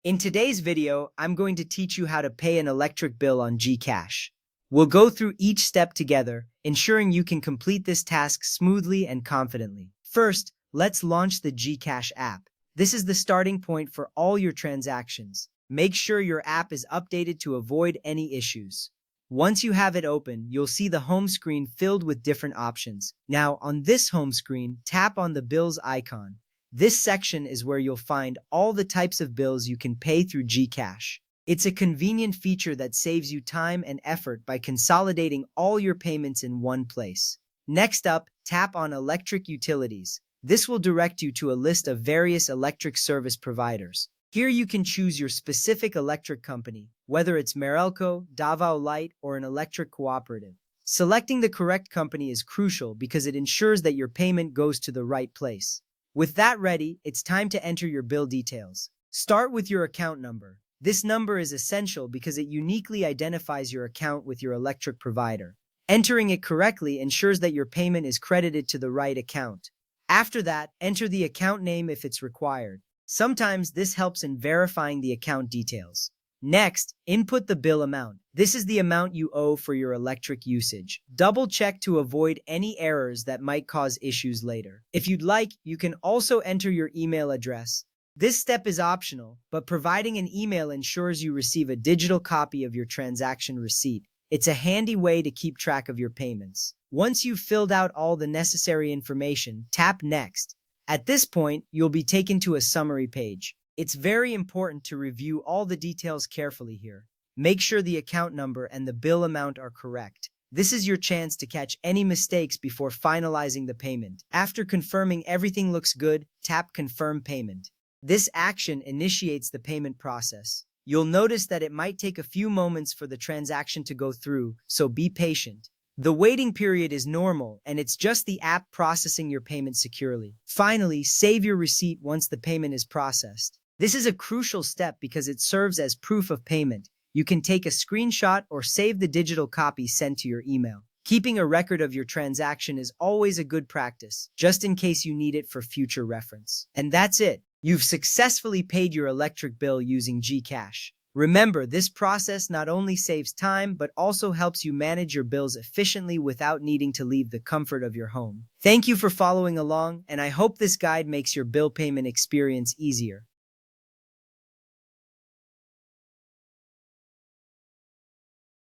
In today's video, I'm going to teach you how to pay an electric bill on Gcash. We'll go through each step together, ensuring you can complete this task smoothly and confidently. First, let's launch the Gcash app. This is the starting point for all your transactions. Make sure your app is updated to avoid any issues. Once you have it open, you'll see the home screen filled with different options. Now, on this home screen, tap on the bills icon. This section is where you'll find all the types of bills you can pay through Gcash. It's a convenient feature that saves you time and effort by consolidating all your payments in one place. Next up, tap on Electric Utilities. This will direct you to a list of various electric service providers. Here you can choose your specific electric company, whether it's Meralco, Davao Light, or an electric cooperative. Selecting the correct company is crucial because it ensures that your payment goes to the right place. With that ready, it's time to enter your bill details. Start with your account number. This number is essential because it uniquely identifies your account with your electric provider. Entering it correctly ensures that your payment is credited to the right account. After that, enter the account name if it's required. Sometimes this helps in verifying the account details. Next, input the bill amount. This is the amount you owe for your electric usage. Double check to avoid any errors that might cause issues later. If you'd like, you can also enter your email address. This step is optional, but providing an email ensures you receive a digital copy of your transaction receipt. It's a handy way to keep track of your payments. Once you've filled out all the necessary information, tap Next. At this point, you'll be taken to a summary page. It's very important to review all the details carefully here. Make sure the account number and the bill amount are correct. This is your chance to catch any mistakes before finalizing the payment. After confirming everything looks good, tap Confirm Payment. This action initiates the payment process. You'll notice that it might take a few moments for the transaction to go through, so be patient. The waiting period is normal, and it's just the app processing your payment securely. Finally, save your receipt once the payment is processed. This is a crucial step because it serves as proof of payment. You can take a screenshot or save the digital copy sent to your email. Keeping a record of your transaction is always a good practice, just in case you need it for future reference. And that's it. You've successfully paid your electric bill using Gcash. Remember, this process not only saves time, but also helps you manage your bills efficiently without needing to leave the comfort of your home. Thank you for following along, and I hope this guide makes your bill payment experience easier.